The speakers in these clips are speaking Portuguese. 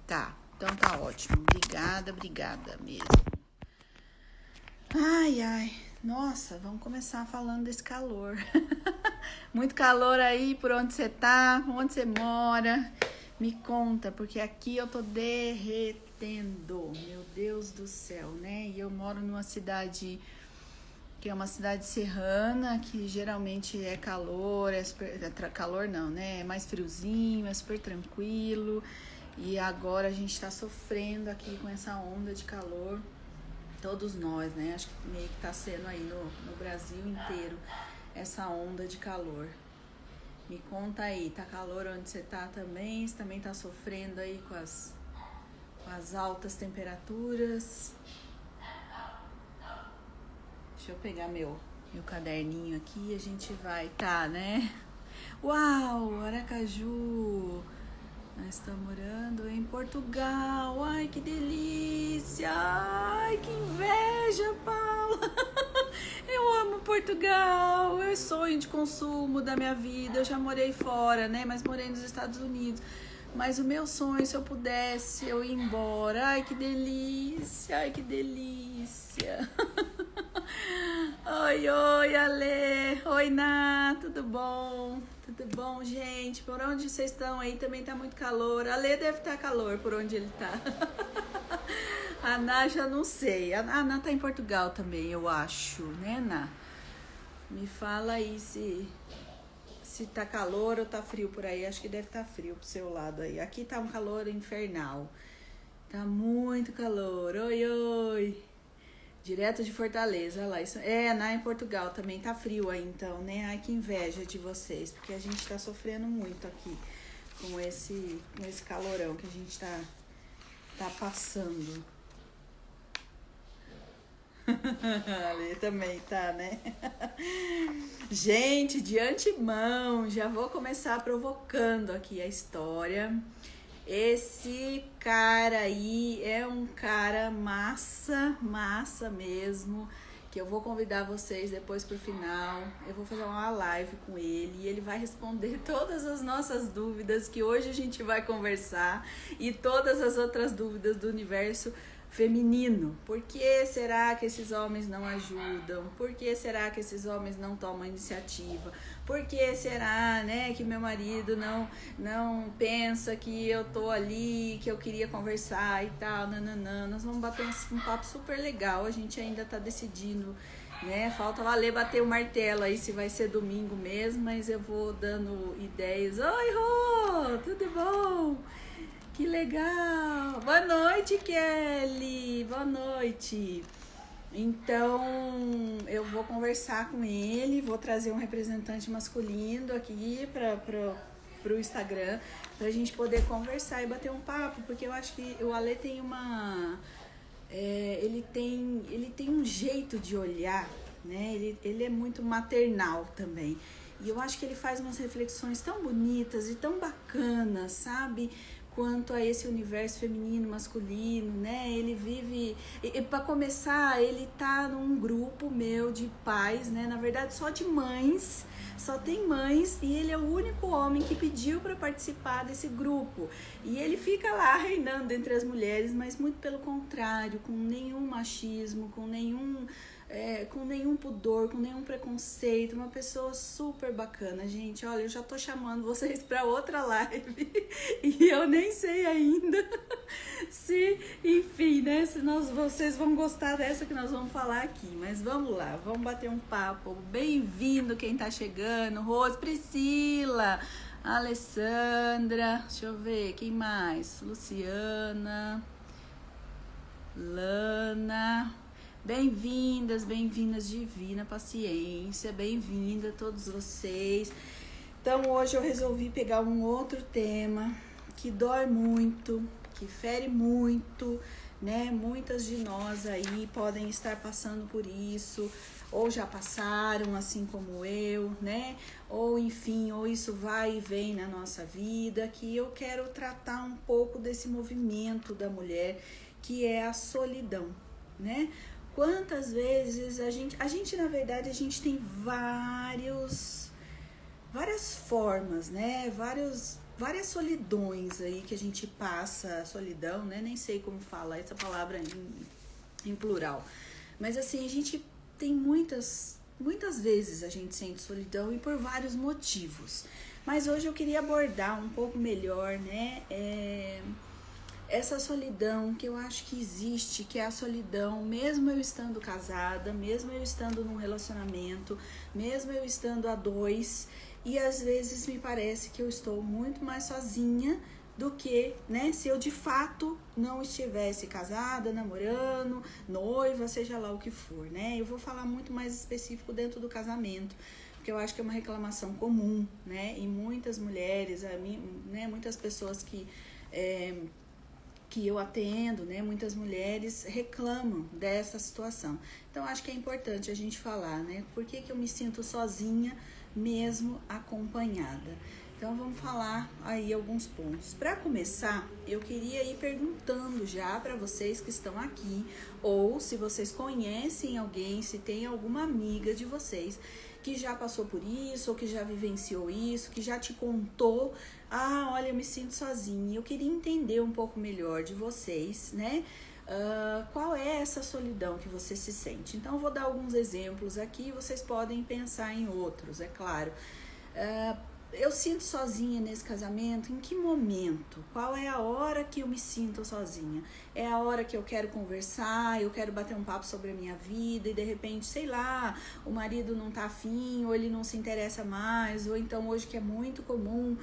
Tá, então tá ótimo. Obrigada mesmo. Ai, nossa, vamos começar falando desse calor. Muito calor aí, por onde você tá, onde você mora. Me conta, porque aqui eu tô derretendo, meu Deus do céu, né? E eu moro numa cidade que é uma cidade serrana, que geralmente é calor, calor não, né? É mais friozinho, é super tranquilo. E agora a gente tá sofrendo aqui com essa onda de calor. Todos nós, né? Acho que meio que tá sendo aí no Brasil inteiro essa onda de calor. Me conta aí, tá calor onde você tá também? Você também tá sofrendo aí com as altas temperaturas? Deixa eu pegar meu caderninho aqui e a gente vai, tá, né? Uau, Aracaju! Nós estamos morando em Portugal. Ai, que delícia! Ai, que inveja, Paula! Eu amo Portugal. É sonho de consumo da minha vida. Eu já morei fora, né? Mas morei nos Estados Unidos. Mas o meu sonho, se eu pudesse, eu ir embora. Ai, que delícia! Ai, que delícia! Oi, Ale! Oi, Ná! Tudo bom? Tudo bom, gente? Por onde vocês estão aí? Também tá muito calor. A Lê deve estar calor por onde ele tá. A Ná já não sei. A Ná tá em Portugal também, eu acho, né, Ná? Me fala aí se tá calor ou tá frio por aí. Acho que deve estar frio pro seu lado aí. Aqui tá um calor infernal. Tá muito calor. Oi. Direto de Fortaleza, olha lá. Isso, Ná em Portugal também tá frio aí, então, né? Ai, que inveja de vocês, porque a gente tá sofrendo muito aqui com esse calorão que a gente tá passando. Ali também tá, né? Gente, de antemão, já vou começar provocando aqui a história. Esse cara aí é um cara massa mesmo, que eu vou convidar vocês depois pro final. Eu vou fazer uma live com ele e ele vai responder todas as nossas dúvidas que hoje a gente vai conversar e todas as outras dúvidas do universo feminino. Por que será que esses homens não ajudam? Por que será que esses homens não tomam iniciativa? Por que será, né, que meu marido não pensa que eu tô ali, que eu queria conversar e tal, nananã. Nós vamos bater um papo super legal, a gente ainda tá decidindo, né, falta o Ale bater o martelo aí se vai ser domingo mesmo, mas eu vou dando ideias. Oi, Rô, tudo bom? Que legal! Boa noite, Kelly! Boa noite! Então, eu vou conversar com ele, vou trazer um representante masculino aqui para o Instagram, para a gente poder conversar e bater um papo, porque eu acho que o Ale tem uma... ele tem um jeito de olhar, né? Ele é muito maternal também. E eu acho que ele faz umas reflexões tão bonitas e tão bacanas, sabe? Quanto a esse universo feminino, masculino, né? Ele vive... E para começar, ele tá num grupo meu de pais, né? Na verdade, só de mães. Só tem mães e ele é o único homem que pediu para participar desse grupo. E ele fica lá reinando entre as mulheres, mas muito pelo contrário, com nenhum machismo, com nenhum pudor, com nenhum preconceito, uma pessoa super bacana, gente. Olha, eu já tô chamando vocês para outra live e eu nem sei ainda se, enfim, né, se vocês vão gostar dessa que nós vamos falar aqui, mas vamos lá, vamos bater um papo. Bem-vindo quem tá chegando, Rose, Priscila, Alessandra, deixa eu ver, quem mais? Luciana, Lana... Bem-vindas, Divina Paciência, bem-vinda a todos vocês. Então, hoje eu resolvi pegar um outro tema que dói muito, que fere muito, né? Muitas de nós aí podem estar passando por isso, ou já passaram, assim como eu, né? Ou, enfim, ou isso vai e vem na nossa vida, que eu quero tratar um pouco desse movimento da mulher, que é a solidão, né? Quantas vezes a gente na verdade, a gente tem várias formas, né? Vários várias solidões aí que a gente passa, solidão, né? Nem sei como fala essa palavra em plural. Mas assim, a gente tem muitas vezes a gente sente solidão e por vários motivos. Mas hoje eu queria abordar um pouco melhor, né? Essa solidão que eu acho que existe, que é a solidão, mesmo eu estando casada, mesmo eu estando num relacionamento, mesmo eu estando a dois, e às vezes me parece que eu estou muito mais sozinha do que, né, se eu de fato não estivesse casada, namorando, noiva, seja lá o que for, né? Eu vou falar muito mais específico dentro do casamento, porque eu acho que é uma reclamação comum, né? E muitas mulheres, né, muitas pessoas que eu atendo, né, muitas mulheres reclamam dessa situação. Então, acho que é importante a gente falar, né, por que eu me sinto sozinha, mesmo acompanhada. Então, vamos falar aí alguns pontos. Para começar, eu queria ir perguntando já para vocês que estão aqui, ou se vocês conhecem alguém, se tem alguma amiga de vocês que já passou por isso, ou que já vivenciou isso, que já te contou, olha, eu me sinto sozinha. Eu queria entender um pouco melhor de vocês, né? Qual é essa solidão que você se sente? Então, eu vou dar alguns exemplos aqui, vocês podem pensar em outros, é claro. Eu sinto sozinha nesse casamento, em que momento? Qual é a hora que eu me sinto sozinha? É a hora que eu quero conversar, eu quero bater um papo sobre a minha vida e de repente, sei lá, o marido não tá afim, ou ele não se interessa mais, ou então hoje que é muito comum,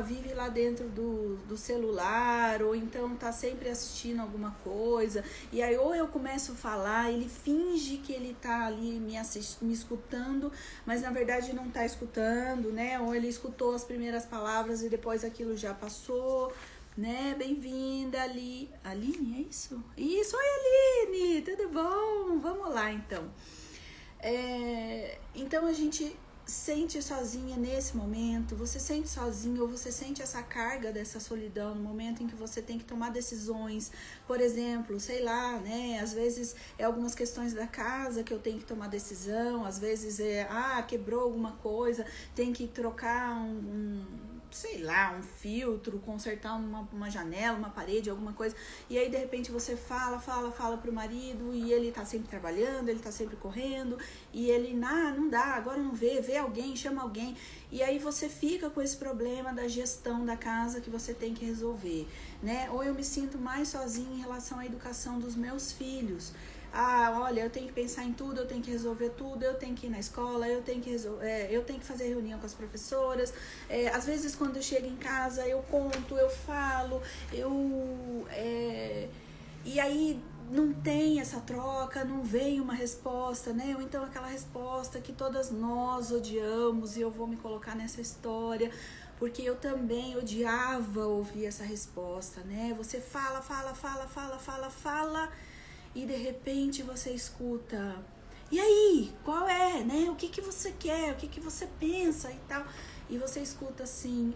vive lá dentro do celular, ou então tá sempre assistindo alguma coisa, e aí ou eu começo a falar, ele finge que ele tá ali me escutando, mas na verdade não tá escutando, né? Ou ele escutou as primeiras palavras e depois aquilo já passou, né? Bem-vinda, Aline, é isso? Isso, oi Aline, tudo bom? Vamos lá, então. Então a gente sente sozinha nesse momento, você sente sozinho ou você sente essa carga dessa solidão no momento em que você tem que tomar decisões, por exemplo, sei lá, né, às vezes é algumas questões da casa que eu tenho que tomar decisão, às vezes quebrou alguma coisa, tem que trocar sei lá, um filtro, consertar uma janela, uma parede, alguma coisa, e aí de repente você fala pro marido e ele tá sempre trabalhando, ele tá sempre correndo, e ele, não dá, agora não vê alguém, chama alguém, e aí você fica com esse problema da gestão da casa que você tem que resolver, né? Ou eu me sinto mais sozinha em relação à educação dos meus filhos. Olha, eu tenho que pensar em tudo, eu tenho que resolver tudo, eu tenho que ir na escola, eu tenho que fazer reunião com as professoras. Às vezes, quando eu chego em casa, eu conto, eu falo, e aí não tem essa troca, não vem uma resposta, né? Ou então aquela resposta que todas nós odiamos, e eu vou me colocar nessa história, porque eu também odiava ouvir essa resposta, né? Você fala, e de repente você escuta, e aí, qual é, né? O que você quer, o que você pensa e tal. E você escuta assim,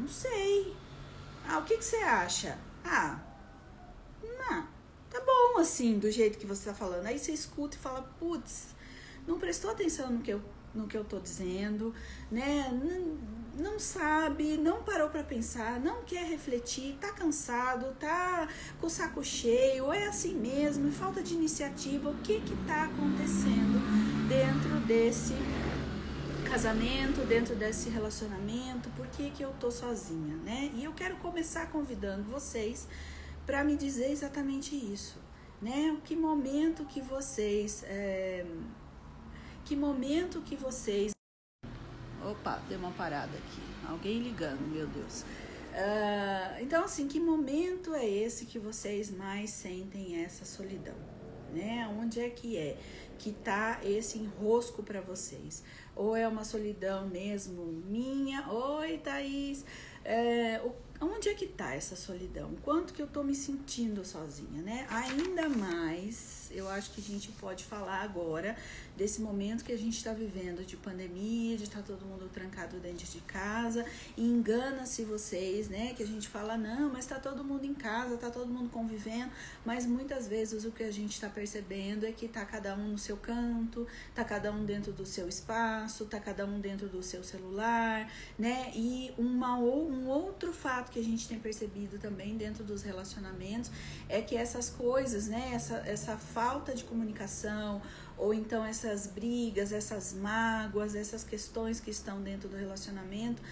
não sei. O que você acha? Não, tá bom assim, do jeito que você tá falando. Aí você escuta e fala, putz, não prestou atenção no que eu tô dizendo, né? Não sabe, não parou para pensar, não quer refletir, tá cansado, tá com o saco cheio, é assim mesmo, falta de iniciativa. O que tá acontecendo dentro desse casamento, dentro desse relacionamento? Por que eu tô sozinha, né? E eu quero começar convidando vocês para me dizer exatamente isso, né? Que momento que vocês Opa, deu uma parada aqui. Alguém ligando, meu Deus. Então, assim, que momento é esse que vocês mais sentem essa solidão? Né? Onde é que tá esse enrosco para vocês? Ou é uma solidão mesmo minha? Oi, Thaís. onde é que tá essa solidão? Quanto que eu tô me sentindo sozinha, né? Ainda mais, eu acho que a gente pode falar agora desse momento que a gente tá vivendo de pandemia, de estar todo mundo trancado dentro de casa. E engana-se vocês, né? Que a gente fala, não, mas tá todo mundo em casa, tá todo mundo convivendo. Mas muitas vezes o que a gente tá percebendo é que tá cada um no seu canto, tá cada um dentro do seu espaço, tá cada um dentro do seu celular, né? E um outro fato que a gente tem percebido também dentro dos relacionamentos é que essas coisas, né? Essa falta de comunicação, ou então essas brigas, essas mágoas, essas questões que estão dentro do relacionamento,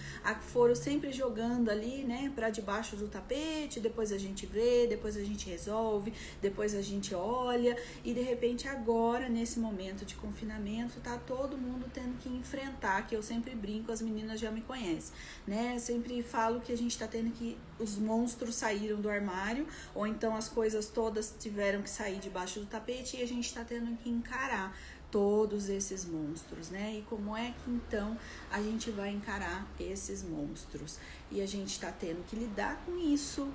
foram sempre jogando ali, né, para debaixo do tapete, depois a gente vê, depois a gente resolve, depois a gente olha, e de repente agora, nesse momento de confinamento, tá todo mundo tendo que enfrentar, que eu sempre brinco, as meninas já me conhecem, né, eu sempre falo que a gente tá tendo que, os monstros saíram do armário, ou então as coisas todas tiveram que sair debaixo do tapete, e a gente tá tendo que encarar todos esses monstros, né? E como é que então a gente vai encarar esses monstros? E a gente está tendo que lidar com isso.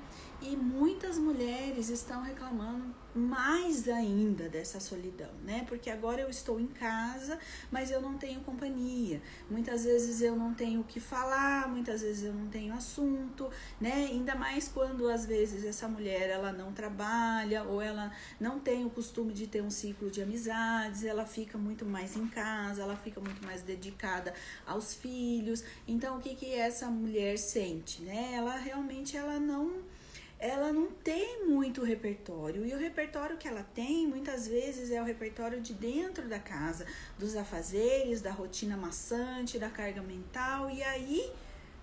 E muitas mulheres estão reclamando mais ainda dessa solidão, né? Porque agora eu estou em casa, mas eu não tenho companhia. Muitas vezes eu não tenho o que falar, muitas vezes eu não tenho assunto, né? Ainda mais quando às vezes essa mulher ela não trabalha ou ela não tem o costume de ter um ciclo de amizades, ela fica muito mais em casa, ela fica muito mais dedicada aos filhos. Então o que essa mulher sente, né? Ela realmente ela não tem muito repertório, e o repertório que ela tem muitas vezes é o repertório de dentro da casa, dos afazeres, da rotina maçante, da carga mental. E aí,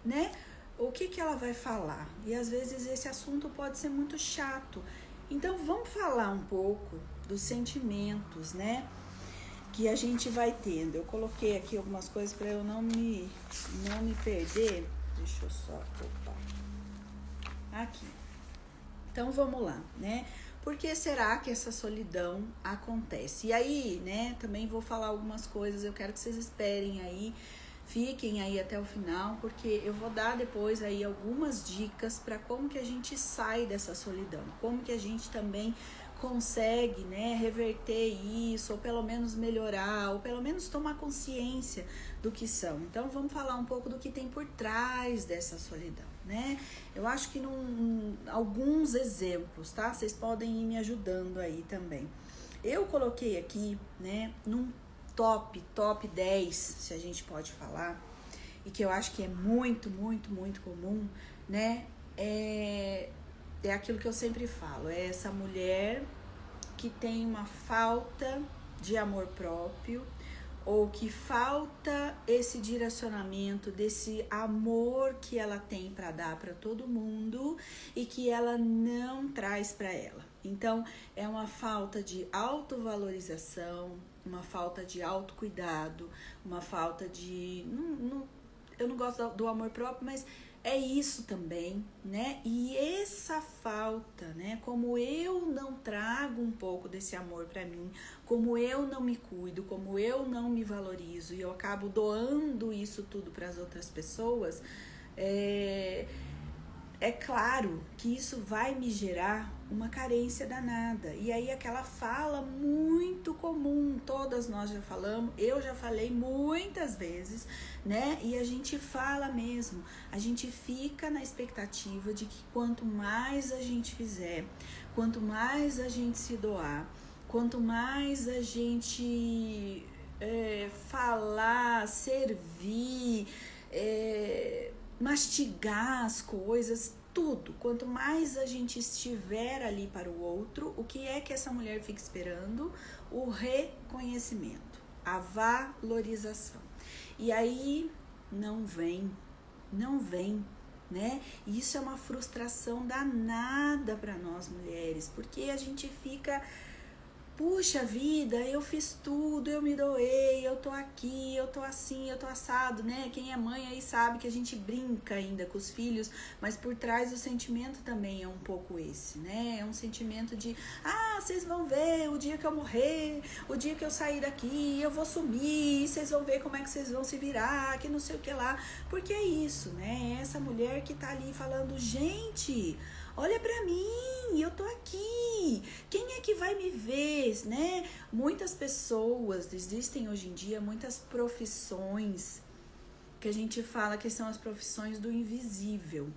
né, o que ela vai falar? E às vezes esse assunto pode ser muito chato. Então vamos falar um pouco dos sentimentos, né, que a gente vai tendo. Eu coloquei aqui algumas coisas para eu não me perder. Deixa eu só, aqui. Então vamos lá, né? Por que será que essa solidão acontece? E aí, né, também vou falar algumas coisas, eu quero que vocês esperem aí, fiquem aí até o final, porque eu vou dar depois aí algumas dicas para como que a gente sai dessa solidão, como que a gente também consegue, né, reverter isso, ou pelo menos melhorar, ou pelo menos tomar consciência do que são. Então vamos falar um pouco do que tem por trás dessa solidão, né? Eu acho que alguns exemplos, tá? Vocês podem ir me ajudando aí também. Eu coloquei aqui, né, num top 10, se a gente pode falar, e que eu acho que é muito, muito, muito comum, né? É aquilo que eu sempre falo, é essa mulher que tem uma falta de amor próprio, ou que falta esse direcionamento desse amor que ela tem para dar para todo mundo e que ela não traz para ela. Então, é uma falta de autovalorização, uma falta de autocuidado, uma falta de... eu não gosto do amor próprio, mas é isso também, né? E essa falta, né? Como eu não trago um pouco desse amor para mim, como eu não me cuido, como eu não me valorizo e eu acabo doando isso tudo para as outras pessoas, é claro que isso vai me gerar uma carência danada. E aí aquela fala muito comum, todas nós já falamos, eu já falei muitas vezes, né? E a gente fala mesmo, a gente fica na expectativa de que quanto mais a gente fizer, quanto mais a gente se doar, quanto mais a gente falar, servir, mastigar as coisas, tudo. Quanto mais a gente estiver ali para o outro, o que é que essa mulher fica esperando? O reconhecimento, a valorização. E aí não vem, né? E isso é uma frustração danada para nós mulheres, porque a gente fica puxa vida, eu fiz tudo, eu me doei, eu tô aqui, eu tô assim, eu tô assado, né? Quem é mãe aí sabe que a gente brinca ainda com os filhos, mas por trás o sentimento também é um pouco esse, né? É um sentimento de, vocês vão ver o dia que eu morrer, o dia que eu sair daqui, eu vou sumir, vocês vão ver como é que vocês vão se virar, que não sei o que lá. Porque é isso, né? É essa mulher que tá ali falando, gente, olha pra mim, eu tô aqui, quem é que vai me ver, né? Muitas pessoas, existem hoje em dia muitas profissões que a gente fala que são as profissões do invisível.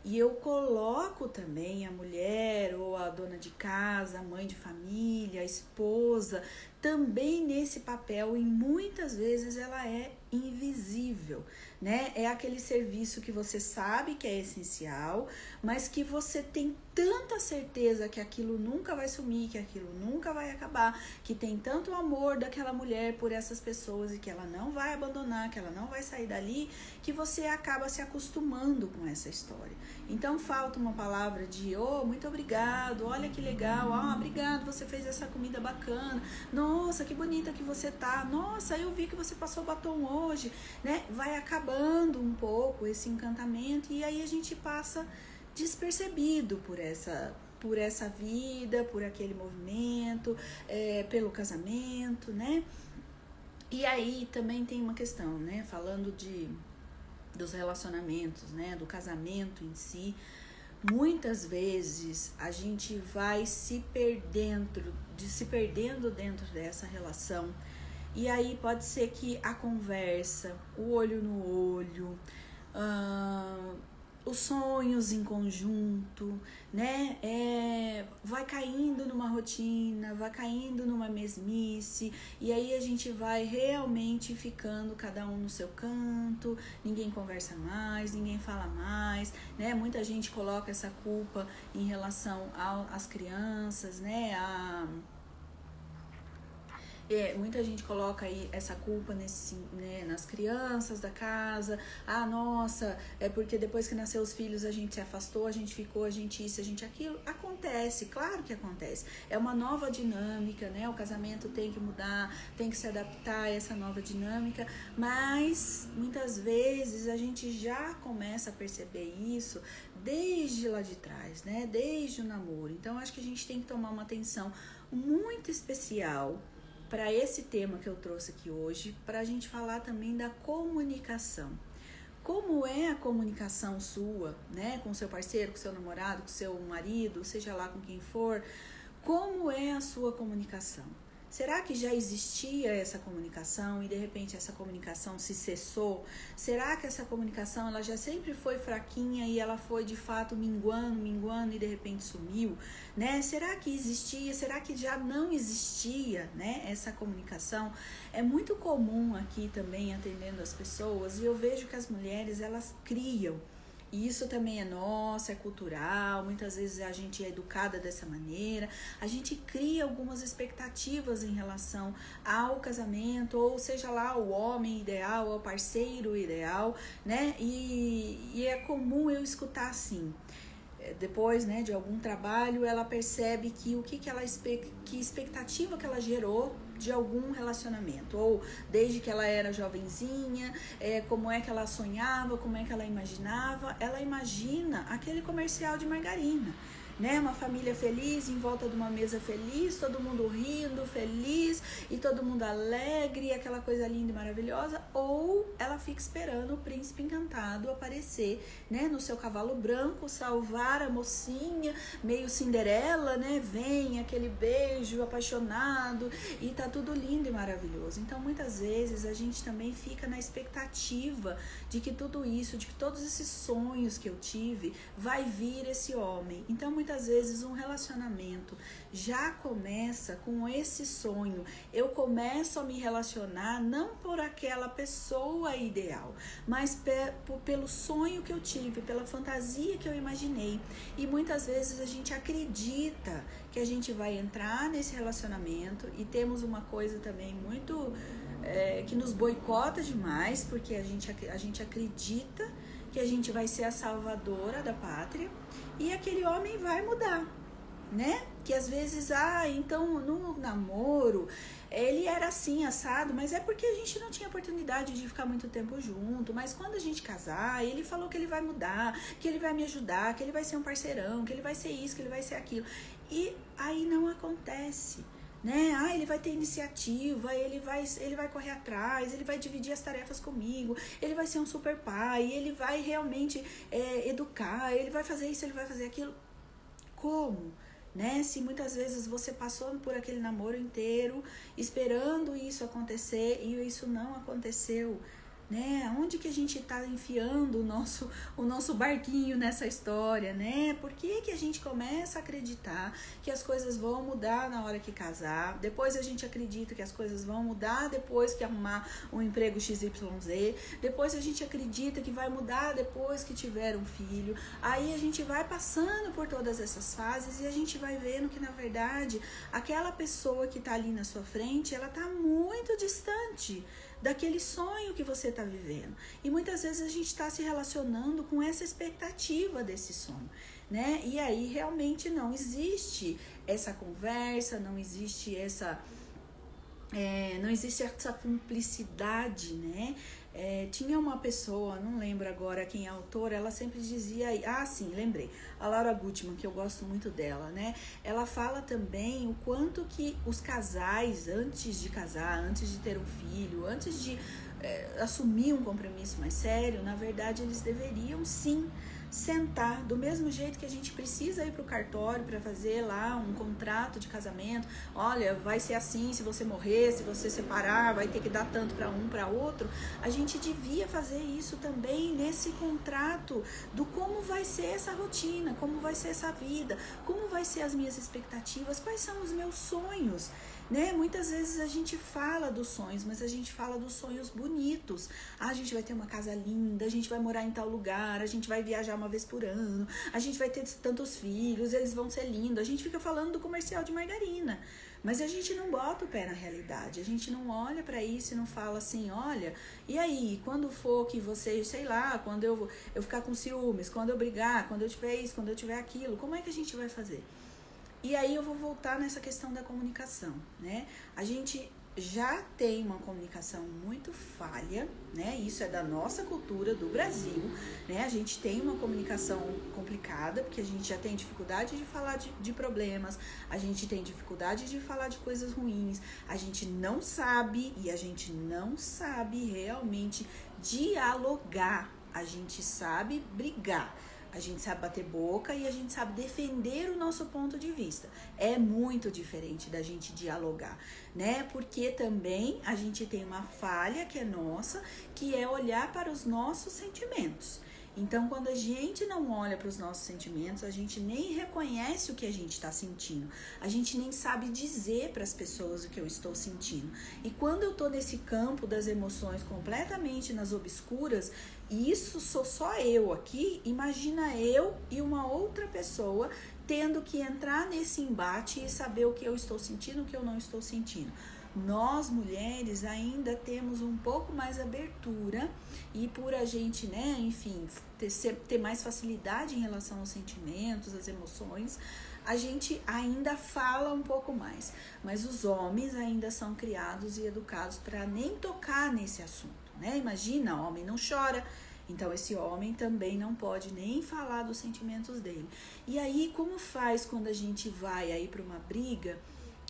E eu coloco também a mulher ou a dona de casa, a mãe de família, a esposa, também nesse papel, e muitas vezes ela é invisível, né? É aquele serviço que você sabe que é essencial, mas que você tem tanta certeza que aquilo nunca vai sumir, que aquilo nunca vai acabar, que tem tanto amor daquela mulher por essas pessoas e que ela não vai abandonar, que ela não vai sair dali, que você acaba se acostumando com essa história. Então falta uma palavra de, muito obrigado, olha que legal, obrigado, você fez essa comida bacana, nossa, que bonita que você tá, nossa, eu vi que você passou batom hoje, né? Vai acabando um pouco esse encantamento e aí a gente passa despercebido por essa vida, por aquele movimento, pelo casamento, né? E aí também tem uma questão, né? Falando dos relacionamentos, né? Do casamento em si, muitas vezes a gente vai se perdendo dentro dessa relação. E aí pode ser que a conversa, o olho no olho, os sonhos em conjunto, né? Vai caindo numa rotina, vai caindo numa mesmice, e aí a gente vai realmente ficando cada um no seu canto, ninguém conversa mais, ninguém fala mais, né? Muita gente coloca essa culpa em relação às crianças, né? Muita gente coloca aí essa culpa nas crianças da casa. Nossa, é porque depois que nasceu os filhos a gente se afastou, a gente ficou, a gente isso, a gente aquilo. Acontece, claro que acontece. É uma nova dinâmica, né? O casamento tem que mudar, tem que se adaptar a essa nova dinâmica, mas muitas vezes a gente já começa a perceber isso desde lá de trás, né? Desde o namoro. Então acho que a gente tem que tomar uma atenção muito especial para esse tema que eu trouxe aqui hoje, para a gente falar também da comunicação. Como é a comunicação sua, né, com o seu parceiro, com o seu namorado, com o seu marido, seja lá com quem for, como é a sua comunicação? Será que já existia essa comunicação e de repente essa comunicação se cessou? Será que essa comunicação ela já sempre foi fraquinha e ela foi de fato minguando e de repente sumiu, né? Será que existia? Será que já não existia, né, essa comunicação? É muito comum aqui também atendendo as pessoas e eu vejo que as mulheres elas criam. E isso também é nosso, é cultural, muitas vezes a gente é educada dessa maneira, a gente cria algumas expectativas em relação ao casamento, ou seja lá, o homem ideal, o parceiro ideal, né? E é comum eu escutar assim, depois, né, de algum trabalho, ela percebe que que expectativa que ela gerou de algum relacionamento, ou desde que ela era jovenzinha, como é que ela sonhava, como é que ela imagina aquele comercial de margarina, né? Uma família feliz, em volta de uma mesa feliz, todo mundo rindo, feliz, e todo mundo alegre, aquela coisa linda e maravilhosa, ou ela fica esperando o príncipe encantado aparecer, né, no seu cavalo branco, salvar a mocinha, meio Cinderela, né? Vem aquele beijo apaixonado e tá tudo lindo e maravilhoso. Então, muitas vezes, a gente também fica na expectativa de que tudo isso, de que todos esses sonhos que eu tive, vai vir esse homem. Então, muitas vezes um relacionamento já começa com esse sonho. Eu começo a me relacionar não por aquela pessoa ideal, mas pelo sonho que eu tive, pela fantasia que eu imaginei. E muitas vezes a gente acredita que a gente vai entrar nesse relacionamento e temos uma coisa também muito que nos boicota demais, porque a gente acredita que a gente vai ser a salvadora da pátria e aquele homem vai mudar. né? Que às vezes, então no namoro ele era assim, assado, mas é porque a gente não tinha oportunidade de ficar muito tempo junto. Mas quando a gente casar, ele falou que ele vai mudar, que ele vai me ajudar, que ele vai ser um parceirão, que ele vai ser isso, que ele vai ser aquilo. E aí não acontece, né? Ele vai ter iniciativa, ele vai correr atrás, ele vai dividir as tarefas comigo, ele vai ser um super pai, ele vai realmente educar, ele vai fazer isso, ele vai fazer aquilo. Como? Né? Se muitas vezes você passou por aquele namoro inteiro esperando isso acontecer e isso não aconteceu, né? Onde que a gente está enfiando o nosso barquinho nessa história, né? Por que a gente começa a acreditar que as coisas vão mudar na hora que casar, depois a gente acredita que as coisas vão mudar depois que arrumar um emprego XYZ, depois a gente acredita que vai mudar depois que tiver um filho, aí a gente vai passando por todas essas fases e a gente vai vendo que na verdade aquela pessoa que está ali na sua frente, ela está muito distante daquele sonho que você está vivendo. E muitas vezes a gente está se relacionando com essa expectativa desse sonho, né? E aí realmente não existe essa conversa, não existe essa cumplicidade, né? Tinha uma pessoa, não lembro agora quem é a autora, ela sempre dizia, sim, lembrei, a Laura Gutman, que eu gosto muito dela, né? Ela fala também o quanto que os casais, antes de casar, antes de ter um filho, antes de assumir um compromisso mais sério, na verdade eles deveriam sim sentar, do mesmo jeito que a gente precisa ir para o cartório para fazer lá um contrato de casamento. Olha, vai ser assim, se você morrer, se você separar, vai ter que dar tanto para um, para outro. A gente devia fazer isso também nesse contrato do como vai ser essa rotina, como vai ser essa vida, como vai ser as minhas expectativas, quais são os meus sonhos, né? Muitas vezes a gente fala dos sonhos, mas a gente fala dos sonhos bonitos. A gente vai ter uma casa linda, a gente vai morar em tal lugar, a gente vai viajar uma vez por ano, a gente vai ter tantos filhos, eles vão ser lindos. A gente fica falando do comercial de margarina, mas a gente não bota o pé na realidade. A gente não olha para isso e não fala assim, olha, e aí, quando for que você, sei lá, quando eu ficar com ciúmes, quando eu brigar, quando eu tiver isso, quando eu tiver aquilo, como é que a gente vai fazer? E aí eu vou voltar nessa questão da comunicação, né? A gente já tem uma comunicação muito falha, né? Isso é da nossa cultura, do Brasil, né? A gente tem uma comunicação complicada, porque a gente já tem dificuldade de falar de problemas, a gente tem dificuldade de falar de coisas ruins, a gente não sabe realmente dialogar, a gente sabe brigar. A gente sabe bater boca e a gente sabe defender o nosso ponto de vista. É muito diferente da gente dialogar, né? Porque também a gente tem uma falha que é nossa, que é olhar para os nossos sentimentos. Então, quando a gente não olha para os nossos sentimentos, a gente nem reconhece o que a gente está sentindo. A gente nem sabe dizer para as pessoas o que eu estou sentindo. E quando eu estou nesse campo das emoções completamente nas obscuras, e isso sou só eu aqui, imagina eu e uma outra pessoa tendo que entrar nesse embate e saber o que eu estou sentindo, o que eu não estou sentindo. Nós, mulheres, ainda temos um pouco mais abertura e por a gente, né, enfim, ter mais facilidade em relação aos sentimentos, às emoções, a gente ainda fala um pouco mais. Mas os homens ainda são criados e educados para nem tocar nesse assunto, né? Imagina, homem não chora, então esse homem também não pode nem falar dos sentimentos dele. E aí, como faz quando a gente vai aí para uma briga,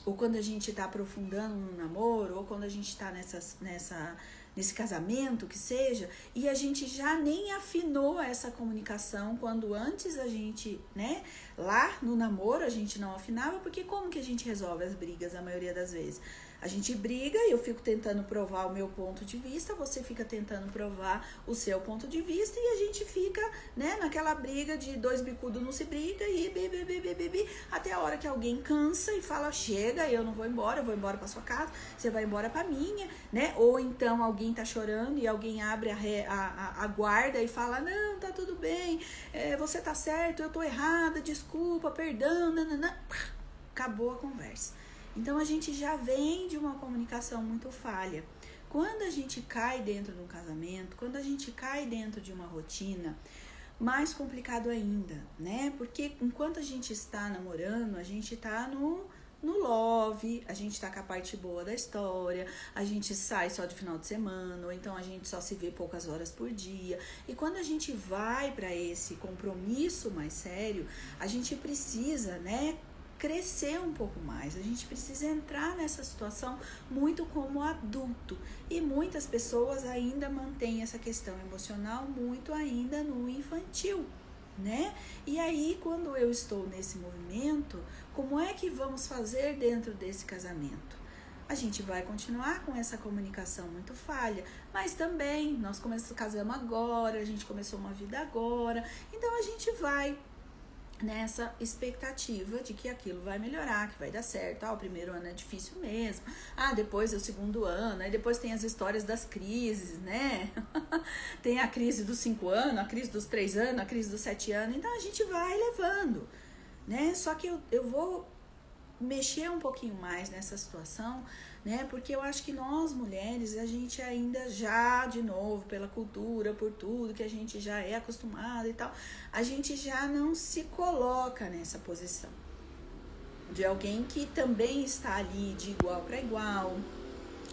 ou quando a gente está aprofundando no namoro, ou quando a gente está nesse casamento que seja, e a gente já nem afinou essa comunicação, quando antes a gente, né, lá no namoro a gente não afinava, porque como que a gente resolve as brigas a maioria das vezes? A gente briga e eu fico tentando provar o meu ponto de vista, você fica tentando provar o seu ponto de vista e a gente fica, né, naquela briga de dois bicudos não se briga e até a hora que alguém cansa e fala, chega, eu não vou embora, eu vou embora pra sua casa, você vai embora pra minha, né? Ou então alguém tá chorando e alguém abre a guarda e fala, não, tá tudo bem, você tá certo, eu tô errada, desculpa, perdão, nananã. Acabou a conversa. Então a gente já vem de uma comunicação muito falha. Quando a gente cai dentro de um casamento, quando a gente cai dentro de uma rotina, mais complicado ainda, né? Porque enquanto a gente está namorando, a gente tá no love, a gente tá com a parte boa da história, a gente sai só de final de semana, ou então a gente só se vê poucas horas por dia. E quando a gente vai para esse compromisso mais sério, a gente precisa, né, crescer um pouco mais, a gente precisa entrar nessa situação muito como adulto, e muitas pessoas ainda mantêm essa questão emocional muito ainda no infantil, né? E aí, quando eu estou nesse movimento, como é que vamos fazer dentro desse casamento? A gente vai continuar com essa comunicação muito falha, mas também nós casamos agora, a gente começou uma vida agora, então a gente vai nessa expectativa de que aquilo vai melhorar, que vai dar certo. O primeiro ano é difícil mesmo, depois é o segundo ano, aí depois tem as histórias das crises, né? Tem a crise dos 5 anos, a crise dos 3 anos, a crise dos 7 anos, então a gente vai levando, né? Só que eu vou mexer um pouquinho mais nessa situação, né? Porque eu acho que nós mulheres, a gente ainda já, de novo, pela cultura, por tudo que a gente já é acostumada e tal, a gente já não se coloca nessa posição de alguém que também está ali de igual para igual.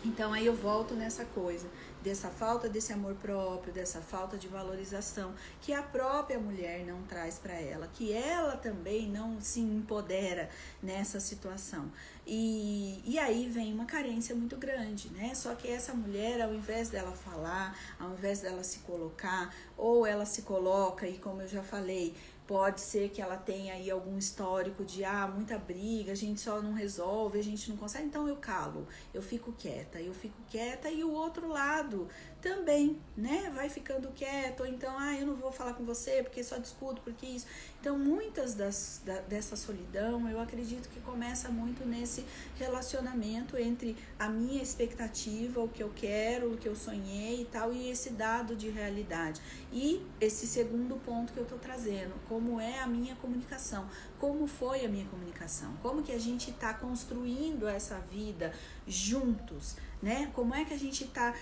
Então aí eu volto nessa coisa, dessa falta desse amor próprio, dessa falta de valorização que a própria mulher não traz para ela, que ela também não se empodera nessa situação. E aí vem uma carência muito grande, né? Só que essa mulher, ao invés dela falar, ao invés dela se colocar, ou ela se coloca e, como eu já falei, pode ser que ela tenha aí algum histórico de muita briga, a gente só não resolve, a gente não consegue, então eu calo, eu fico quieta e o outro lado também, né, vai ficando quieto, ou então, eu não vou falar com você porque só discuto, porque isso. Então, muitas dessa solidão, eu acredito que começa muito nesse relacionamento entre a minha expectativa, o que eu quero, o que eu sonhei e tal, e esse dado de realidade. E esse segundo ponto que eu tô trazendo, como é a minha comunicação, como foi a minha comunicação, como que a gente tá construindo essa vida juntos, né? Como é que a gente tá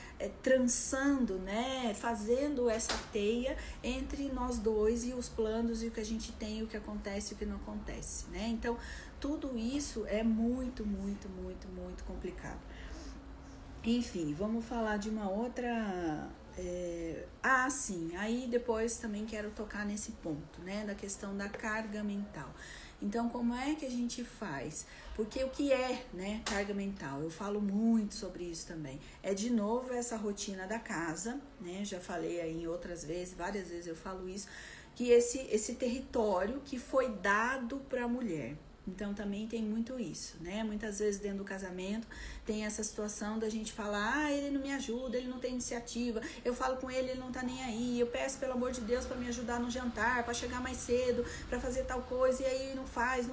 trançando, né? Fazendo essa teia entre nós dois e os planos e o que a gente tem, o que acontece e o que não acontece, né? Então, tudo isso é muito, muito, muito, muito complicado. Enfim, vamos falar de uma outra... sim, aí depois também quero tocar nesse ponto, né, da questão da carga mental. Então, como é que a gente faz? Porque o que é, né, carga mental? Eu falo muito sobre isso também. É, de novo, essa rotina da casa, né, já falei aí em outras vezes, várias vezes eu falo isso, que esse território que foi dado para a mulher. Então, também tem muito isso, né? Muitas vezes dentro do casamento tem essa situação da gente falar, ele não me ajuda, ele não tem iniciativa, eu falo com ele, ele não tá nem aí, eu peço pelo amor de Deus para me ajudar no jantar, para chegar mais cedo, para fazer tal coisa, e aí não faz,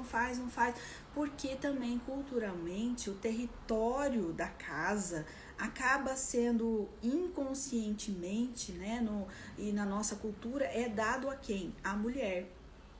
porque também culturalmente o território da casa acaba sendo inconscientemente, né, e na nossa cultura é dado a quem? A mulher.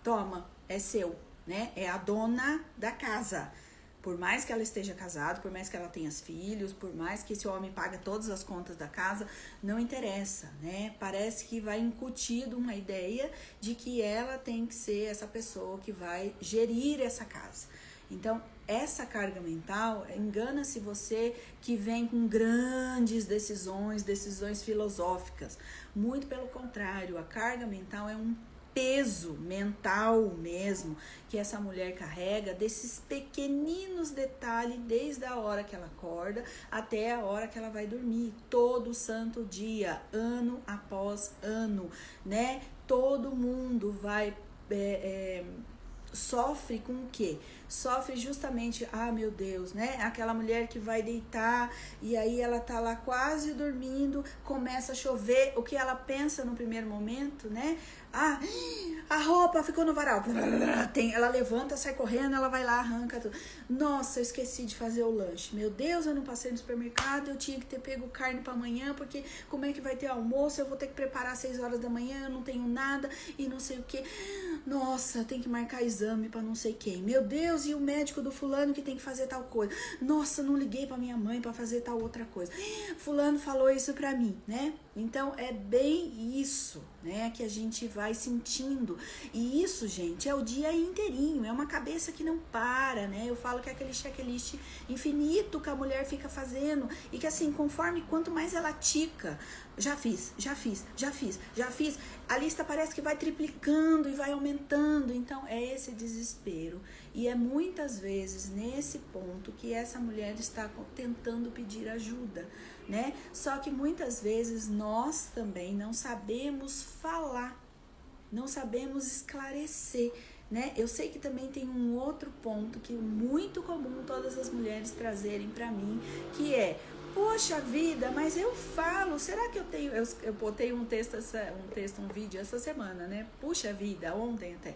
Toma, é seu. Né? É a dona da casa. Por mais que ela esteja casada, por mais que ela tenha filhos, por mais que esse homem pague todas as contas da casa, não interessa, né? Parece que vai incutido uma ideia de que ela tem que ser essa pessoa que vai gerir essa casa. Então, essa carga mental, engana-se você que vem com grandes decisões filosóficas. Muito pelo contrário, a carga mental é um peso mental mesmo que essa mulher carrega, desses pequeninos detalhes, desde a hora que ela acorda até a hora que ela vai dormir, todo santo dia, ano após ano, né? Todo mundo vai sofre com o quê? Sofre justamente, meu Deus, né? Aquela mulher que vai deitar e aí ela tá lá quase dormindo, começa a chover, o que ela pensa no primeiro momento, né? A roupa ficou no varal. Ela levanta, sai correndo, ela vai lá, arranca tudo. Nossa, eu esqueci de fazer o lanche. Meu Deus, eu não passei no supermercado, eu tinha que ter pego carne para amanhã, porque como é que vai ter almoço? Eu vou ter que preparar às 6 horas da manhã, eu não tenho nada e não sei o que. Nossa, tem que marcar exame para não sei quem. Meu Deus, e o médico do fulano que tem que fazer tal coisa. Nossa, não liguei para minha mãe para fazer tal outra coisa. Fulano falou isso para mim, né? Então é bem isso, né, que a gente vai sentindo. E isso, gente, é o dia inteirinho, é uma cabeça que não para, né? Eu falo que é aquele checklist infinito que a mulher fica fazendo e que assim, conforme quanto mais ela tica, já fiz, a lista parece que vai triplicando e vai aumentando. Então é esse desespero. E é muitas vezes nesse ponto que essa mulher está tentando pedir ajuda, né? Só que muitas vezes nós também não sabemos falar, não sabemos esclarecer, né? Eu sei que também tem um outro ponto que é muito comum todas as mulheres trazerem para mim, que é: poxa vida, mas eu falo, será que eu tenho... Eu botei um vídeo essa semana, né? Puxa vida, ontem até.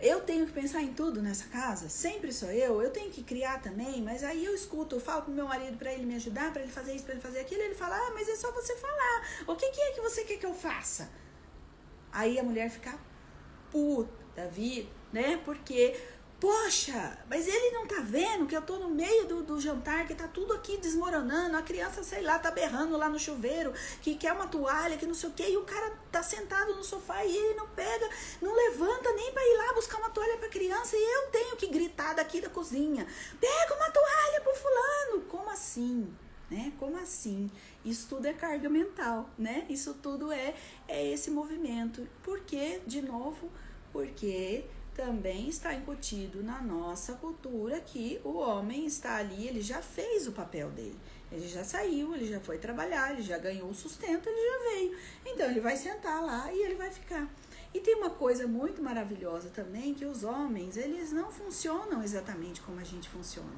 Eu tenho que pensar em tudo nessa casa? Sempre sou eu tenho que criar também, mas aí eu escuto, eu falo pro meu marido pra ele me ajudar, pra ele fazer isso, pra ele fazer aquilo, ele fala: ah, mas é só você falar, o que é que você quer que eu faça? Aí a mulher fica puta vida, né? Porque, poxa, mas ele não tá vendo que eu tô no meio do jantar, que tá tudo aqui desmoronando, a criança, sei lá, tá berrando lá no chuveiro, que quer uma toalha, que não sei o que, e o cara tá sentado no sofá e ele não pega, não levanta nem pra ir lá buscar uma toalha pra criança, e eu tenho que gritar daqui da cozinha: pega uma toalha pro fulano. Como assim? Né? Como assim? Isso tudo é carga mental, né? Isso tudo é esse movimento. Por quê? De novo, porque também está incutido na nossa cultura que o homem está ali, ele já fez o papel dele. Ele já saiu, ele já foi trabalhar, ele já ganhou o sustento, ele já veio. Então ele vai sentar lá e ele vai ficar. E tem uma coisa muito maravilhosa também, que os homens, eles não funcionam exatamente como a gente funciona,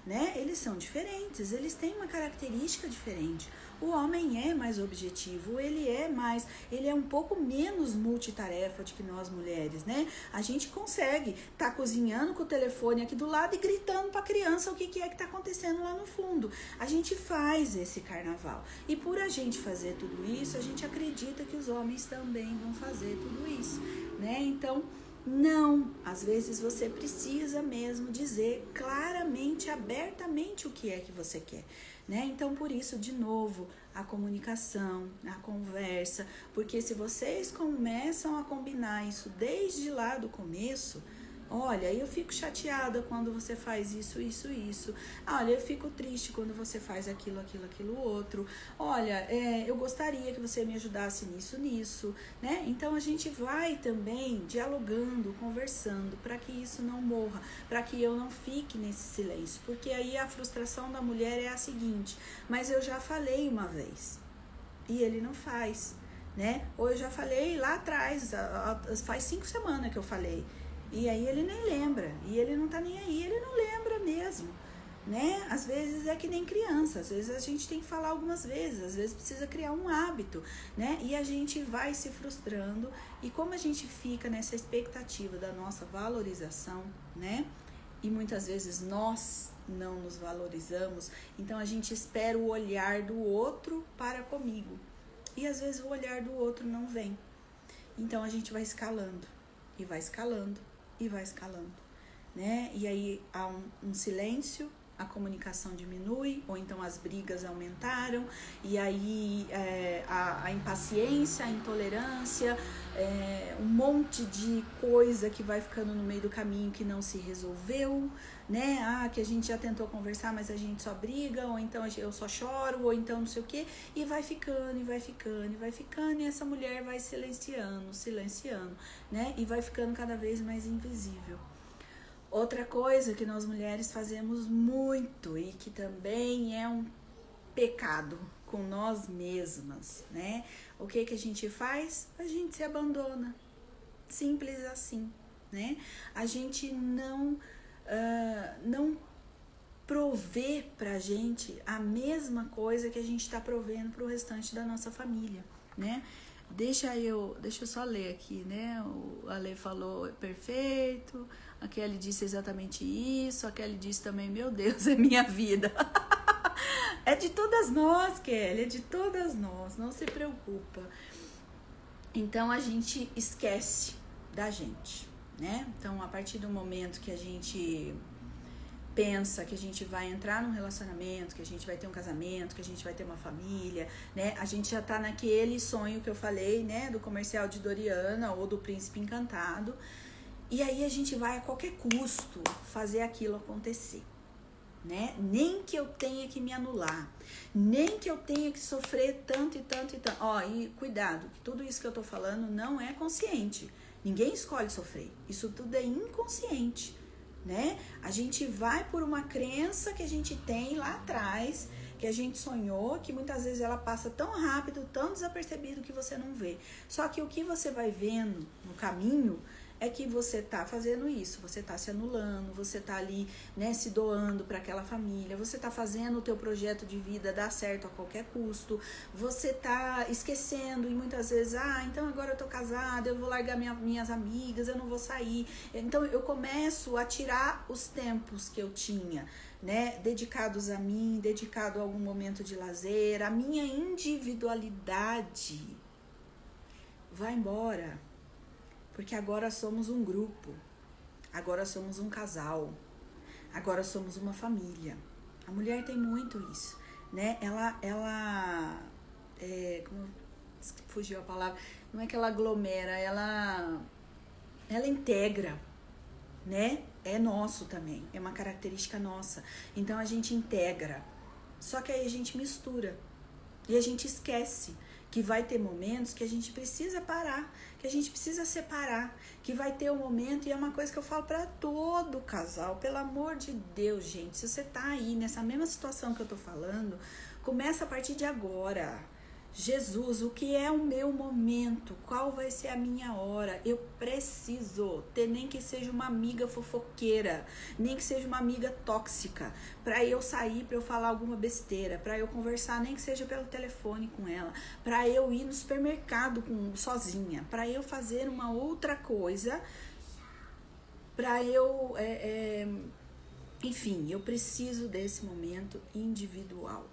né? Eles são diferentes, eles têm uma característica diferente. O homem é mais objetivo, ele é um pouco menos multitarefa do que nós mulheres, né? A gente consegue tá cozinhando com o telefone aqui do lado e gritando pra criança o que é que tá acontecendo lá no fundo. A gente faz esse carnaval. E por a gente fazer tudo isso, a gente acredita que os homens também vão fazer tudo isso, né? Então, não, às vezes você precisa mesmo dizer claramente, abertamente o que é que você quer, né? Então, por isso, de novo, a comunicação, a conversa, porque se vocês começam a combinar isso desde lá do começo, olha, eu fico chateada quando você faz isso. Olha, eu fico triste quando você faz aquilo outro. Olha, eu gostaria que você me ajudasse nisso, né? Então a gente vai também dialogando, conversando, para que isso não morra, para que eu não fique nesse silêncio. Porque aí a frustração da mulher é a seguinte: mas eu já falei uma vez e ele não faz, né? Ou eu já falei lá atrás, faz 5 semanas que eu falei. E aí ele nem lembra, e ele não tá nem aí, ele não lembra mesmo, né? Às vezes é que nem criança, às vezes a gente tem que falar algumas vezes, às vezes precisa criar um hábito, né? E a gente vai se frustrando, e como a gente fica nessa expectativa da nossa valorização, né? E muitas vezes nós não nos valorizamos, então a gente espera o olhar do outro para comigo, e às vezes o olhar do outro não vem. Então a gente vai escalando, e vai escalando, e vai escalando, né? E aí há um silêncio, a comunicação diminui, ou então as brigas aumentaram, e aí a impaciência, a intolerância, um monte de coisa que vai ficando no meio do caminho que não se resolveu, né? Que a gente já tentou conversar, mas a gente só briga, ou então eu só choro, ou então não sei o quê, e vai ficando, e essa mulher vai silenciando, né? E vai ficando cada vez mais invisível. Outra coisa que nós mulheres fazemos muito e que também é um pecado com nós mesmas, né? O que a gente faz? A gente se abandona. Simples assim, né? A gente não provê pra gente a mesma coisa que a gente tá provendo pro restante da nossa família, né? Deixa eu só ler aqui, né? O Ale falou perfeito, a Kelly disse exatamente isso, a Kelly disse também, meu Deus, é minha vida. É de todas nós, Kelly, é de todas nós, não se preocupa. Então a gente esquece da gente, né? Então a partir do momento que a gente pensa que a gente vai entrar num relacionamento, que a gente vai ter um casamento, que a gente vai ter uma família, né? A gente já tá naquele sonho que eu falei, né? Do comercial de Doriana ou do Príncipe Encantado. E aí a gente vai a qualquer custo fazer aquilo acontecer, né? Nem que eu tenha que me anular, nem que eu tenha que sofrer tanto e tanto e tanto. Ó, e cuidado, que tudo isso que eu tô falando não é consciente. Ninguém escolhe sofrer. Isso tudo é inconsciente, né? A gente vai por uma crença que a gente tem lá atrás, que a gente sonhou, que muitas vezes ela passa tão rápido, tão desapercebido que você não vê. Só que o que você vai vendo no caminho é que você tá fazendo isso, você tá se anulando, você tá ali, né, se doando para aquela família, você tá fazendo o teu projeto de vida dar certo a qualquer custo, você tá esquecendo e muitas vezes, então agora eu tô casada, eu vou largar minhas amigas, eu não vou sair. Então eu começo a tirar os tempos que eu tinha, né, dedicados a mim, dedicado a algum momento de lazer, a minha individualidade vai embora. Porque agora somos um grupo, agora somos um casal, agora somos uma família. A mulher tem muito isso, né? Como fugiu a palavra, não é que ela aglomera, ela integra, né? É nosso também, é uma característica nossa. Então a gente integra, só que aí a gente mistura e a gente esquece que vai ter momentos que a gente precisa parar, que a gente precisa separar, que vai ter um momento, e é uma coisa que eu falo para todo casal, pelo amor de Deus, gente, se você tá aí nessa mesma situação que eu tô falando, começa a partir de agora. Jesus, o que é o meu momento? Qual vai ser a minha hora? Eu preciso ter, nem que seja uma amiga fofoqueira, nem que seja uma amiga tóxica, para eu sair, para eu falar alguma besteira, para eu conversar, nem que seja pelo telefone com ela, para eu ir no supermercado sozinha, para eu fazer uma outra coisa, para eu, enfim, eu preciso desse momento individual,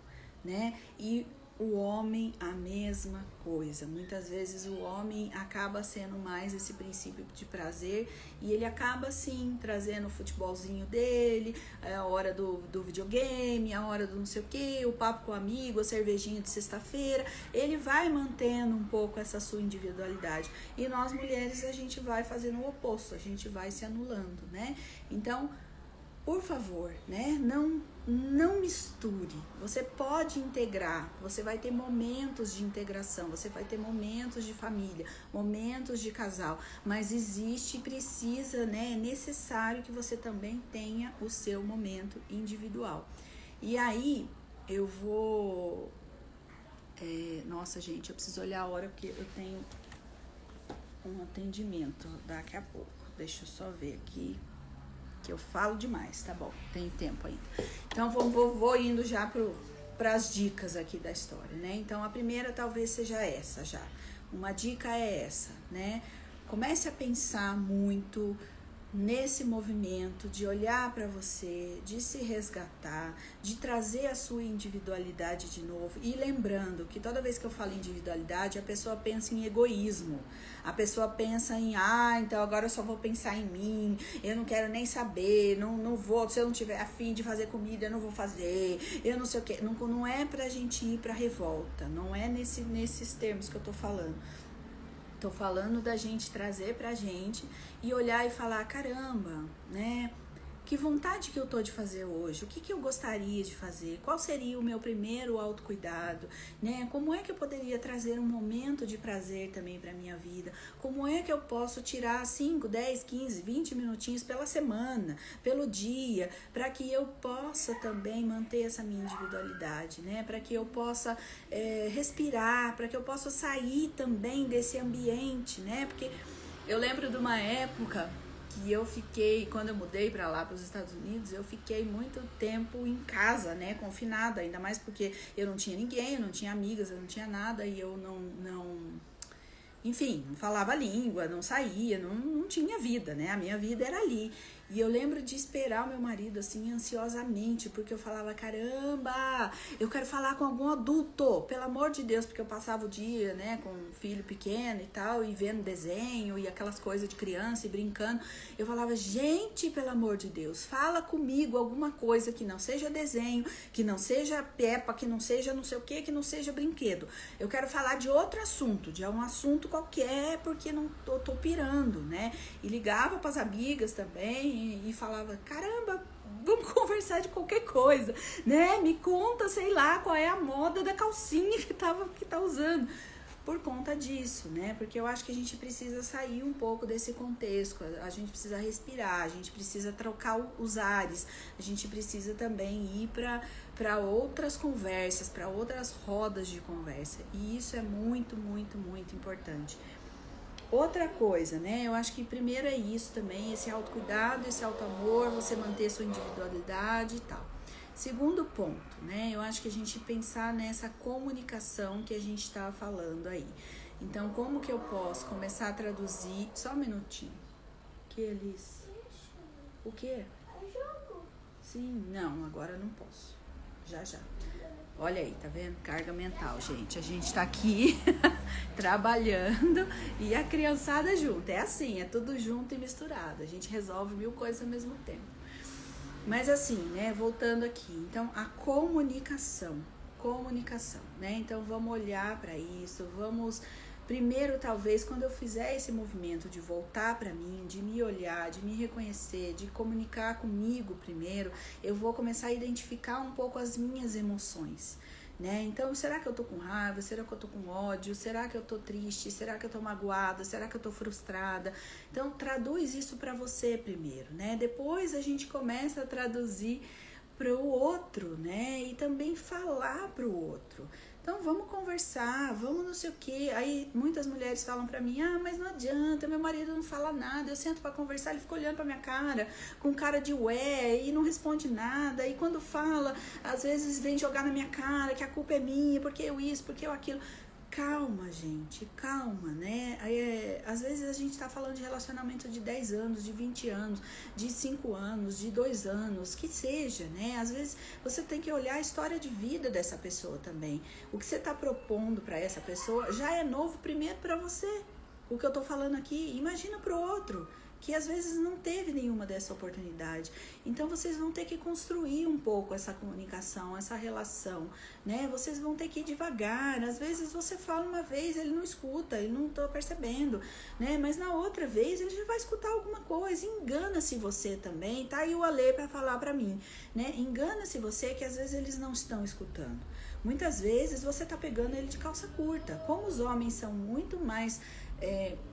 né? E o homem, a mesma coisa. Muitas vezes o homem acaba sendo mais esse princípio de prazer e ele acaba, sim, trazendo o futebolzinho dele, a hora do videogame, a hora do não sei o que, o papo com o amigo, a cervejinha de sexta-feira. Ele vai mantendo um pouco essa sua individualidade. E nós, mulheres, a gente vai fazendo o oposto, a gente vai se anulando, né? Então, por favor, né? Não misture. Você pode integrar, você vai ter momentos de integração, você vai ter momentos de família, momentos de casal, mas existe, precisa, né? É necessário que você também tenha o seu momento individual. E aí, eu vou... nossa, gente, eu preciso olhar a hora porque eu tenho um atendimento daqui a pouco. Deixa eu só ver aqui. Que eu falo demais, tá bom, tem tempo ainda. Então vou indo já para as dicas aqui da história, né? Então a primeira talvez seja essa já. Uma dica é essa, né? Comece a pensar muito nesse movimento de olhar para você, de se resgatar, de trazer a sua individualidade de novo. E lembrando que toda vez que eu falo individualidade, a pessoa pensa em egoísmo. A pessoa pensa em, então agora eu só vou pensar em mim, eu não quero nem saber, não vou, se eu não tiver afim de fazer comida, eu não vou fazer, eu não sei o que. Não é pra gente ir pra revolta, não é nesses termos que eu tô falando. Tô falando da gente trazer pra gente e olhar e falar, caramba, né? Que vontade que eu tô de fazer hoje? O que eu gostaria de fazer? Qual seria o meu primeiro autocuidado? Né? Como é que eu poderia trazer um momento de prazer também pra minha vida? Como é que eu posso tirar 5, 10, 15, 20 minutinhos pela semana, pelo dia, para que eu possa também manter essa minha individualidade, né? Para que eu possa respirar, para que eu possa sair também desse ambiente, né? Porque eu lembro de uma época que eu fiquei, quando eu mudei para lá, para os Estados Unidos, eu fiquei muito tempo em casa, né, confinada, ainda mais porque eu não tinha ninguém, eu não tinha amigas, eu não tinha nada, e eu enfim, não falava língua, não saía, não tinha vida, né, a minha vida era ali. E eu lembro de esperar o meu marido, assim, ansiosamente, porque eu falava, caramba, eu quero falar com algum adulto, pelo amor de Deus, porque eu passava o dia, né, com um filho pequeno e tal, e vendo desenho, e aquelas coisas de criança, e brincando. Eu falava, gente, pelo amor de Deus, fala comigo alguma coisa que não seja desenho, que não seja Peppa, que não seja não sei o que não seja brinquedo. Eu quero falar de outro assunto, de um assunto qualquer, porque não tô pirando, né? E ligava para as amigas também, e falava, caramba, vamos conversar de qualquer coisa, né? Me conta, sei lá, qual é a moda da calcinha que tá usando. Por conta disso, né? Porque eu acho que a gente precisa sair um pouco desse contexto, a gente precisa respirar, a gente precisa trocar os ares, a gente precisa também ir para outras conversas, para outras rodas de conversa. E isso é muito, muito, muito importante. Outra coisa, né? Eu acho que primeiro é isso também, esse autocuidado, esse autoamor, você manter sua individualidade e tal. Segundo ponto, né? Eu acho que a gente pensar nessa comunicação que a gente estava falando aí. Então, como que eu posso começar a traduzir... Só um minutinho. Que, Elis? O quê? Sim, não, agora não posso. Já. Olha aí, tá vendo? Carga mental, gente. A gente tá aqui trabalhando e a criançada junto. É assim, é tudo junto e misturado. A gente resolve 1000 coisas ao mesmo tempo. Mas assim, né? Voltando aqui. Então, a comunicação, né? Então, vamos olhar para isso, vamos... Primeiro, talvez, quando eu fizer esse movimento de voltar para mim, de me olhar, de me reconhecer, de comunicar comigo primeiro, eu vou começar a identificar um pouco as minhas emoções, né? Então, será que eu tô com raiva? Será que eu tô com ódio? Será que eu tô triste? Será que eu tô magoada? Será que eu tô frustrada? Então, traduz isso para você primeiro, né? Depois a gente começa a traduzir para o outro, né? E também falar para o outro. Então, vamos conversar, vamos não sei o quê. Aí, muitas mulheres falam pra mim, mas não adianta, meu marido não fala nada. Eu sento pra conversar, ele fica olhando pra minha cara, com cara de ué, e não responde nada. E quando fala, às vezes vem jogar na minha cara que a culpa é minha, porque eu isso, porque eu aquilo. Calma, gente, calma, né? Às vezes a gente tá falando de relacionamento de 10 anos, de 20 anos, de 5 anos, de 2 anos, que seja, né? Às vezes você tem que olhar a história de vida dessa pessoa também. O que você tá propondo para essa pessoa já é novo primeiro para você. O que eu tô falando aqui, imagina pro outro, que às vezes não teve nenhuma dessa oportunidade. Então, vocês vão ter que construir um pouco essa comunicação, essa relação, né? Vocês vão ter que ir devagar. Às vezes, você fala uma vez, ele não escuta, ele não tá percebendo, né? Mas na outra vez, ele já vai escutar alguma coisa. Engana-se você também, tá aí o Ale para falar para mim, né? Engana-se você que às vezes eles não estão escutando. Muitas vezes, você tá pegando ele de calça curta. Como os homens são muito mais...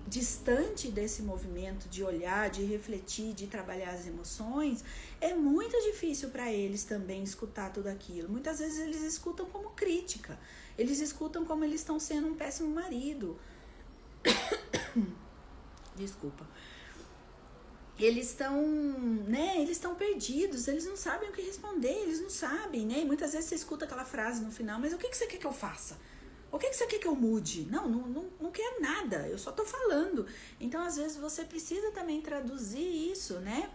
distante desse movimento de olhar, de refletir, de trabalhar as emoções, é muito difícil para eles também escutar tudo aquilo. Muitas vezes eles escutam como crítica, eles escutam como eles estão sendo um péssimo marido. Desculpa. Eles estão, né, eles estão perdidos, eles não sabem o que responder, eles não sabem, né, e muitas vezes você escuta aquela frase no final, mas o que você quer que eu faça? O que você quer que eu mude? Não quero nada, eu só tô falando. Então, às vezes, você precisa também traduzir isso, né?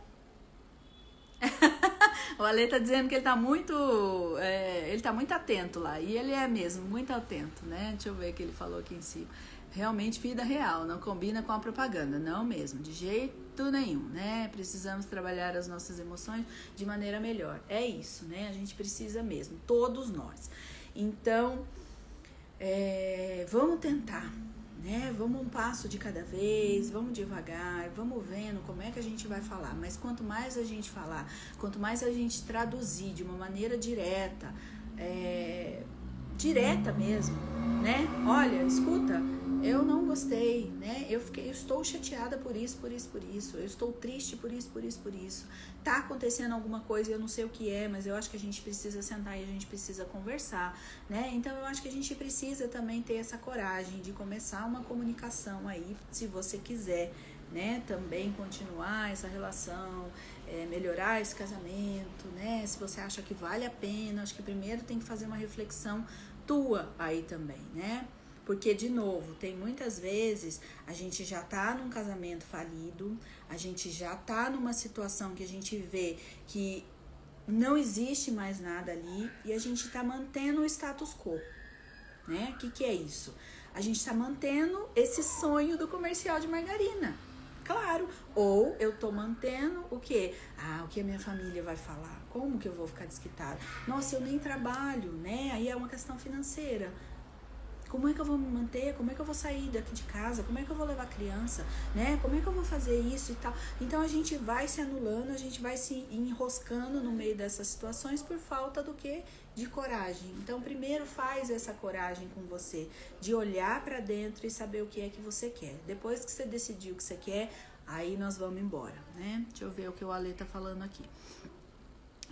O Ale tá dizendo que ele tá muito atento lá. E ele é mesmo, muito atento, né? Deixa eu ver o que ele falou aqui em cima. Realmente vida real, não combina com a propaganda. Não mesmo, de jeito nenhum, né? Precisamos trabalhar as nossas emoções de maneira melhor. É isso, né? A gente precisa mesmo, todos nós. Então... vamos tentar, né? Vamos um passo de cada vez, vamos devagar, vamos vendo como é que a gente vai falar. Mas quanto mais a gente falar, quanto mais a gente traduzir de uma maneira direta, direta mesmo, né? Olha, escuta, eu não gostei, né? Eu estou chateada por isso, eu estou triste por isso. Tá acontecendo alguma coisa, eu não sei o que é, mas eu acho que a gente precisa sentar e a gente precisa conversar, né? Então eu acho que a gente precisa também ter essa coragem de começar uma comunicação aí, se você quiser, né? Também continuar essa relação, melhorar esse casamento, né? Se você acha que vale a pena, acho que primeiro tem que fazer uma reflexão tua aí também, né? Porque, de novo, tem muitas vezes a gente já tá num casamento falido, a gente já tá numa situação que a gente vê que não existe mais nada ali e a gente tá mantendo o status quo, né? O que é isso? A gente tá mantendo esse sonho do comercial de margarina. Claro, ou eu tô mantendo o quê? O que a minha família vai falar? Como que eu vou ficar desquitada? Nossa, eu nem trabalho, né? Aí é uma questão financeira. Como é que eu vou me manter? Como é que eu vou sair daqui de casa? Como é que eu vou levar a criança? Né? Como é que eu vou fazer isso e tal? Então a gente vai se anulando, a gente vai se enroscando no meio dessas situações por falta do quê? De coragem. Então primeiro faz essa coragem com você, de olhar para dentro e saber o que é que você quer. Depois que você decidiu o que você quer, aí nós vamos embora, né? Deixa eu ver o que o Ale tá falando aqui.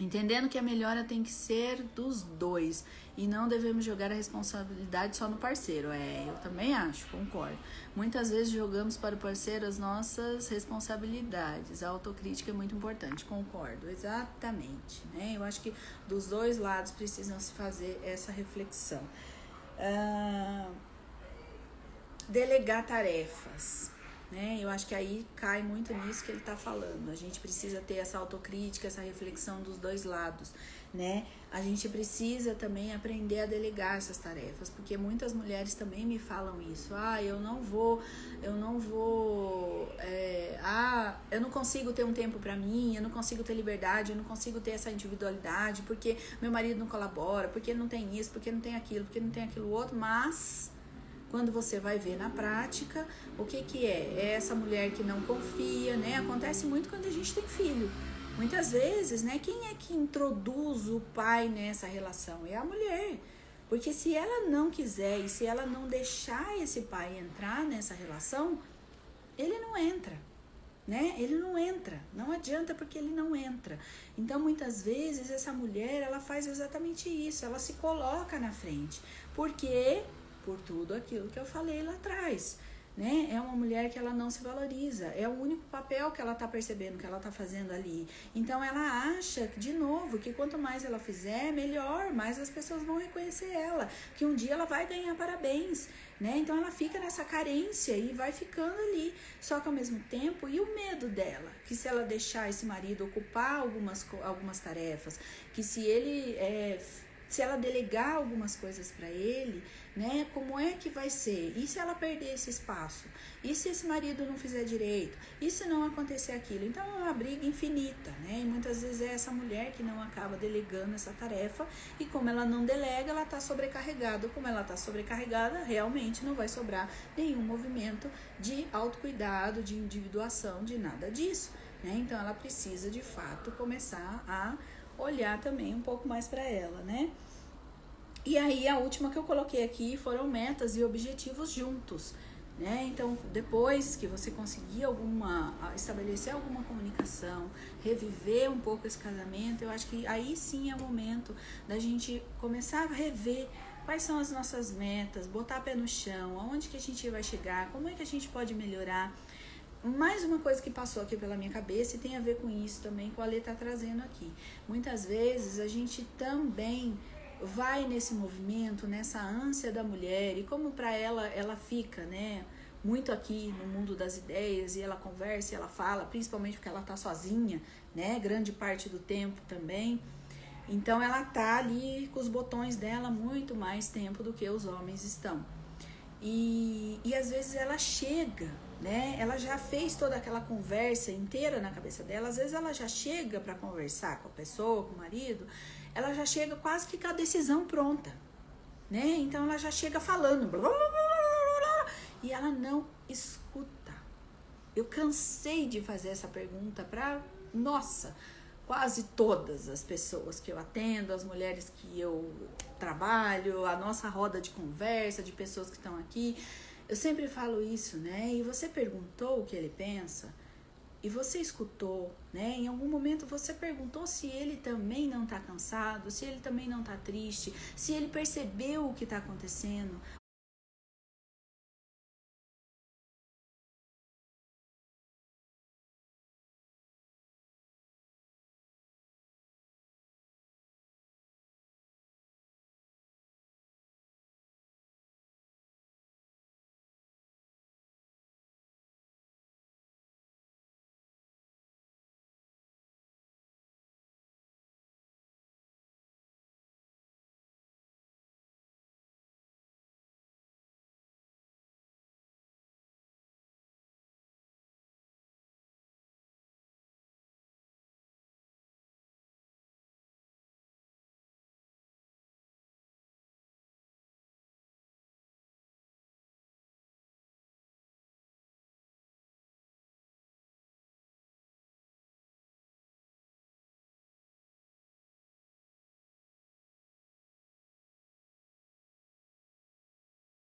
Entendendo que a melhora tem que ser dos dois e não devemos jogar a responsabilidade só no parceiro. Eu também acho, concordo. Muitas vezes jogamos para o parceiro as nossas responsabilidades. A autocrítica é muito importante, concordo, exatamente, né? Eu acho que dos dois lados precisam se fazer essa reflexão. Delegar tarefas. Né? Eu acho que aí cai muito nisso que ele está falando. A gente precisa ter essa autocrítica, essa reflexão dos dois lados, né? A gente precisa também aprender a delegar essas tarefas, porque muitas mulheres também me falam isso. Eu não consigo ter um tempo para mim, eu não consigo ter liberdade, eu não consigo ter essa individualidade, porque meu marido não colabora, porque não tem isso, porque não tem aquilo, porque não tem aquilo outro, mas quando você vai ver na prática, o que é? É essa mulher que não confia, né? Acontece muito quando a gente tem filho. Muitas vezes, né? Quem é que introduz o pai nessa relação? É a mulher. Porque se ela não quiser e se ela não deixar esse pai entrar nessa relação, ele não entra. Né? Ele não entra, não adianta porque ele não entra. Então muitas vezes essa mulher ela faz exatamente isso, ela se coloca na frente, porque por tudo aquilo que eu falei lá atrás, né? É uma mulher que ela não se valoriza, é o único papel que ela tá percebendo que ela tá fazendo ali. Então ela acha, de novo, que quanto mais ela fizer, melhor, mais as pessoas vão reconhecer ela, que um dia ela vai ganhar parabéns, né? Então ela fica nessa carência e vai ficando ali. Só que ao mesmo tempo, e o medo dela? Que se ela deixar esse marido ocupar algumas tarefas, que se ela delegar algumas coisas para ele, né? Como é que vai ser? E se ela perder esse espaço? E se esse marido não fizer direito? E se não acontecer aquilo? Então é uma briga infinita, né? E muitas vezes é essa mulher que não acaba delegando essa tarefa e como ela não delega, ela está sobrecarregada. Como ela está sobrecarregada, realmente não vai sobrar nenhum movimento de autocuidado, de individuação, de nada disso, né? Então ela precisa de fato começar a olhar também um pouco mais para ela, né? E aí a última que eu coloquei aqui foram metas e objetivos juntos, né? Então depois que você conseguir estabelecer alguma comunicação, reviver um pouco esse casamento, eu acho que aí sim é o momento da gente começar a rever quais são as nossas metas, botar pé no chão, aonde que a gente vai chegar, como é que a gente pode melhorar. Mais uma coisa que passou aqui pela minha cabeça e tem a ver com isso também, que o Ale tá trazendo aqui. Muitas vezes a gente também vai nesse movimento, nessa ânsia da mulher, e como para ela fica, né, muito aqui no mundo das ideias, e ela conversa e ela fala, principalmente porque ela tá sozinha, né, grande parte do tempo também. Então ela tá ali com os botões dela muito mais tempo do que os homens estão. E às vezes ela chega, né? Ela já fez toda aquela conversa inteira na cabeça dela. Às vezes ela já chega para conversar com a pessoa, com o marido, ela já chega quase que com a decisão pronta, né? Então ela já chega falando, blá, blá, blá, blá, blá, e ela não escuta. Eu cansei de fazer essa pergunta para, quase todas as pessoas que eu atendo, as mulheres que eu trabalho, a nossa roda de conversa, de pessoas que estão aqui. Eu sempre falo isso, né? E você perguntou o que ele pensa? E você escutou, né? Em algum momento você perguntou se ele também não está cansado, se ele também não está triste, se ele percebeu o que está acontecendo.